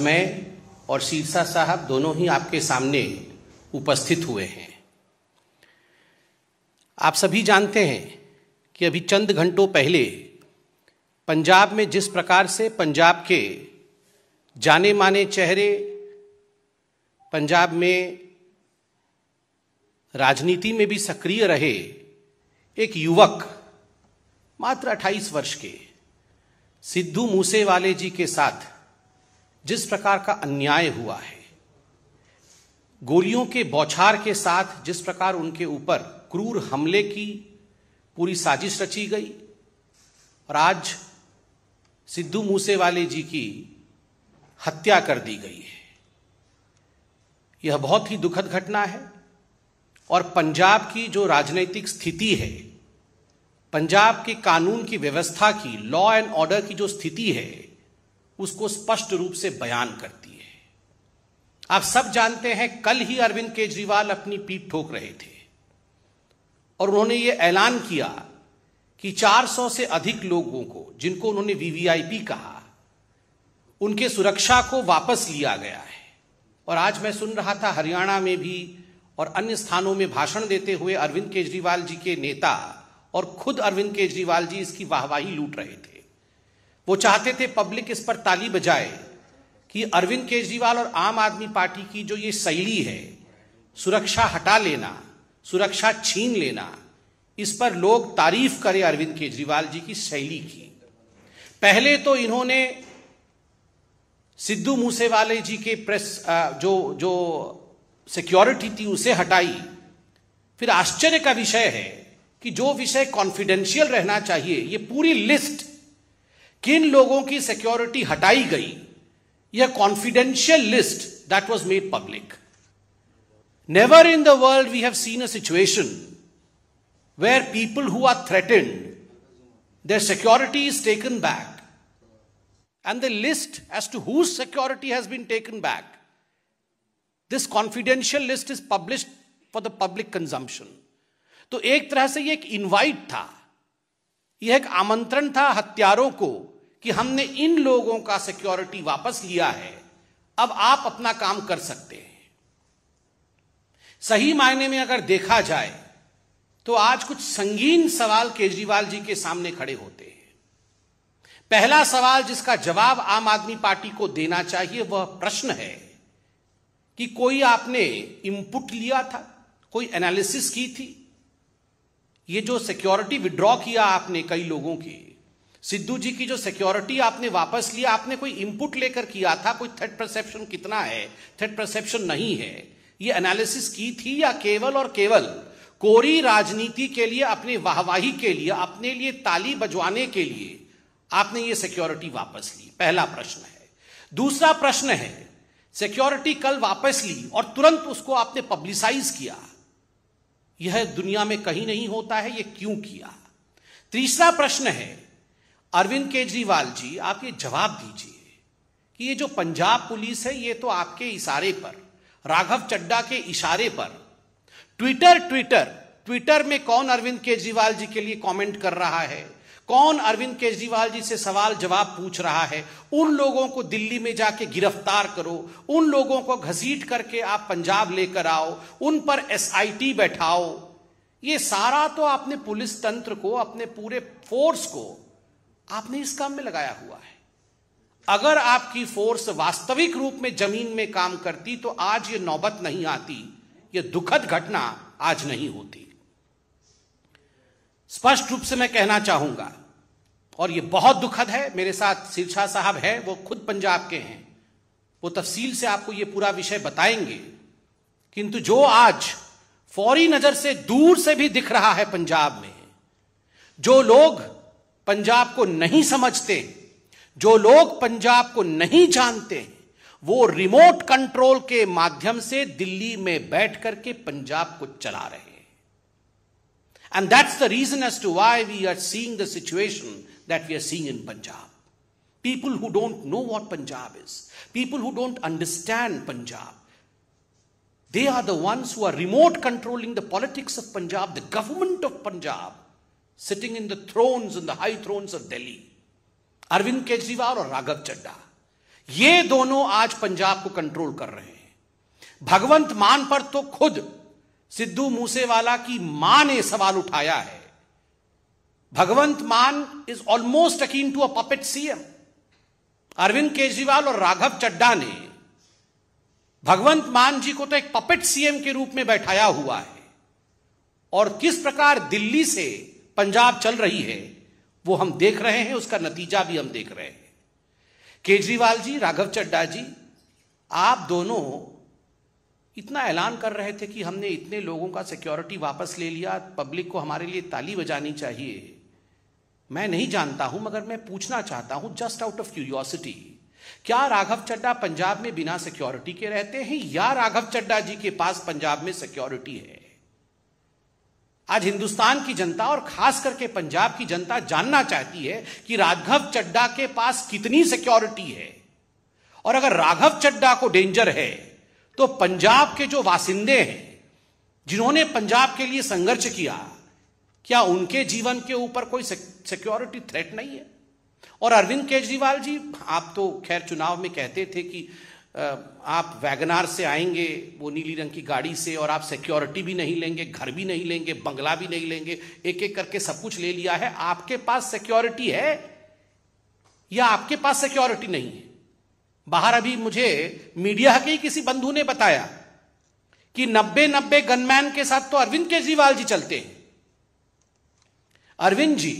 मैं और शीर्षा साहब दोनों ही आपके सामने उपस्थित हुए हैं। आप सभी जानते हैं कि अभी चंद घंटों पहले पंजाब में जिस प्रकार से पंजाब के जाने माने चेहरे, पंजाब में राजनीति में भी सक्रिय रहे एक युवक मात्र 28 वर्ष के सिद्धू मूसेवाले जी के साथ जिस प्रकार का अन्याय हुआ है, गोलियों के बौछार के साथ जिस प्रकार उनके ऊपर क्रूर हमले की पूरी साजिश रची गई और आज सिद्धू मूसेवाले जी की हत्या कर दी गई है, यह बहुत ही दुखद घटना है। और पंजाब की जो राजनीतिक स्थिति है, पंजाब के कानून की व्यवस्था की, लॉ एंड ऑर्डर की जो स्थिति है, उसको स्पष्ट रूप से बयान करती है। आप सब जानते हैं, कल ही अरविंद केजरीवाल अपनी पीठ ठोक रहे थे और उन्होंने ये ऐलान किया कि 400 से अधिक लोगों को, जिनको उन्होंने वीवीआईपी कहा, उनके सुरक्षा को वापस लिया गया है। और आज मैं सुन रहा था हरियाणा में भी और अन्य स्थानों में भाषण देते हुए अरविंद केजरीवाल जी के नेता और खुद अरविंद केजरीवाल जी इसकी वाहवाही लूट रहे थे। वो चाहते थे पब्लिक इस पर ताली बजाए कि अरविंद केजरीवाल और आम आदमी पार्टी की जो ये शैली है, सुरक्षा हटा लेना, सुरक्षा छीन लेना, इस पर लोग तारीफ करें अरविंद केजरीवाल जी की शैली की। पहले तो इन्होंने सिद्धू मूसेवाले जी के प्रेस जो सिक्योरिटी थी उसे हटाई। फिर आश्चर्य का विषय है कि जो विषय कॉन्फिडेंशियल रहना चाहिए, ये पूरी लिस्ट किन लोगों की सिक्योरिटी हटाई गई, यह confidential list that was made public. Never in the world we have seen a situation where people who are threatened, their security is taken back and the list as to whose security has been taken back, this confidential list is published for the public consumption. तो एक तरह से ये एक invite था, यह एक आमंत्रण था हत्यारों को कि हमने इन लोगों का सिक्योरिटी वापस लिया है, अब आप अपना काम कर सकते हैं। सही मायने में अगर देखा जाए तो आज कुछ संगीन सवाल केजरीवाल जी के सामने खड़े होते हैं। पहला सवाल जिसका जवाब आम आदमी पार्टी को देना चाहिए वह प्रश्न है कि कोई आपने इनपुट लिया था, कोई एनालिसिस की थी? ये जो सिक्योरिटी विड्रॉ किया आपने कई लोगों की, सिद्धू जी की जो सिक्योरिटी आपने वापस लिया, आपने कोई इनपुट लेकर किया था? कोई थ्रेट परसेप्शन कितना है, थ्रेट परसेप्शन नहीं है, ये एनालिसिस की थी या केवल और केवल कोरी राजनीति के लिए, अपने वाहवाही के लिए, अपने लिए ताली बजवाने के लिए आपने ये सिक्योरिटी वापस ली? पहला प्रश्न है। दूसरा प्रश्न है, सिक्योरिटी कल वापस ली और तुरंत उसको आपने पब्लिसाइज किया, यह दुनिया में कहीं नहीं होता है, यह क्यों किया? तीसरा प्रश्न है, अरविंद केजरीवाल जी आप ये जवाब दीजिए कि ये जो पंजाब पुलिस है, ये तो आपके इशारे पर, राघव चड्ढा के इशारे पर, ट्विटर में कौन अरविंद केजरीवाल जी के लिए कमेंट कर रहा है, कौन अरविंद केजरीवाल जी से सवाल जवाब पूछ रहा है, उन लोगों को दिल्ली में जाके गिरफ्तार करो, उन लोगों को घसीट करके आप पंजाब लेकर आओ, उन पर एसआईटी बैठाओ। ये सारा तो आपने पुलिस तंत्र को, अपने पूरे फोर्स को आपने इस काम में लगाया हुआ है। अगर आपकी फोर्स वास्तविक रूप में जमीन में काम करती तो आज ये नौबत नहीं आती, ये दुखद घटना आज नहीं होती। स्पष्ट रूप से मैं कहना चाहूंगा, और यह बहुत दुखद है, मेरे साथ शीर्षा साहब है, वो खुद पंजाब के हैं, वो तफसील से आपको ये पूरा विषय बताएंगे, किंतु जो आज फौरी नजर से दूर से भी दिख रहा है पंजाब में, जो लोग पंजाब को नहीं समझते, जो लोग पंजाब को नहीं जानते, वो रिमोट कंट्रोल के माध्यम से दिल्ली में बैठ करके पंजाब को चला रहे हैं। And that's the reason as to why we are seeing the situation that we are seeing in Punjab. People who don't know what Punjab is, people who don't understand Punjab, they are the ones who are remote controlling the politics of Punjab, the government of Punjab, sitting in the thrones, in the high thrones of Delhi. Arvind Kejriwal और राघव चड्ढा, ये दोनों आज पंजाब को control कर रहे हैं। भगवंत मान पर तो खुद सिद्धू मूसेवाला की मां ने सवाल उठाया है। Bhagwant Mann is almost akin to a puppet CM. Arvind Kejriwal और राघव चड्ढा ने भगवंत मान जी को तो एक पपेट सीएम के रूप में बैठाया हुआ है, और किस प्रकार दिल्ली से पंजाब चल रही है वो हम देख रहे हैं, उसका नतीजा भी हम देख रहे हैं। केजरीवाल जी, राघव चड्ढा जी, आप दोनों इतना ऐलान कर रहे थे कि हमने इतने लोगों का सिक्योरिटी वापस ले लिया, पब्लिक को हमारे लिए ताली बजानी चाहिए। मैं नहीं जानता हूं, मगर मैं पूछना चाहता हूं जस्ट आउट ऑफ क्यूरियोसिटी, क्या राघव चड्ढा पंजाब में बिना सिक्योरिटी के रहते हैं, या राघव चड्ढा जी के पास पंजाब में सिक्योरिटी है? आज हिंदुस्तान की जनता और खास करके पंजाब की जनता जानना चाहती है कि राघव चड्ढा के पास कितनी सिक्योरिटी है, और अगर राघव चड्ढा को डेंजर है तो पंजाब के जो वासिंदे हैं, जिन्होंने पंजाब के लिए संघर्ष किया, क्या उनके जीवन के ऊपर कोई सिक्योरिटी थ्रेट नहीं है? और अरविंद केजरीवाल जी, आप तो खैर चुनाव में कहते थे कि आप वैगनार से आएंगे, वो नीली रंग की गाड़ी से, और आप सिक्योरिटी भी नहीं लेंगे, घर भी नहीं लेंगे, बंगला भी नहीं लेंगे, एक एक करके सब कुछ ले लिया है। आपके पास सिक्योरिटी है या आपके पास सिक्योरिटी नहीं है? बाहर अभी मुझे मीडिया के ही किसी बंधु ने बताया कि 90 गनमैन के साथ तो अरविंद केजरीवाल जी चलते हैं। Arvind ji,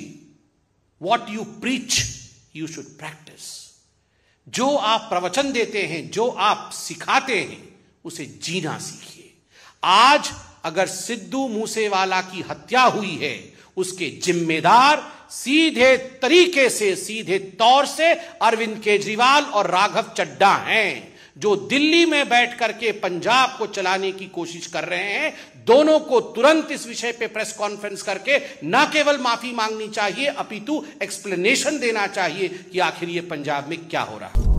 what you preach you should practise. जो आप प्रवचन देते हैं, जो आप सिखाते हैं, उसे जीना सीखिए। आज अगर सिद्धू मूसेवाला की हत्या हुई है, उसके जिम्मेदार सीधे तरीके से, सीधे तौर से अरविंद केजरीवाल और राघव चड्ढा हैं, जो दिल्ली में बैठ करके पंजाब को चलाने की कोशिश कर रहे हैं। दोनों को तुरंत इस विषय पे प्रेस कॉन्फ्रेंस करके न केवल माफी मांगनी चाहिए, अपितु एक्सप्लेनेशन देना चाहिए कि आखिर ये पंजाब में क्या हो रहा है।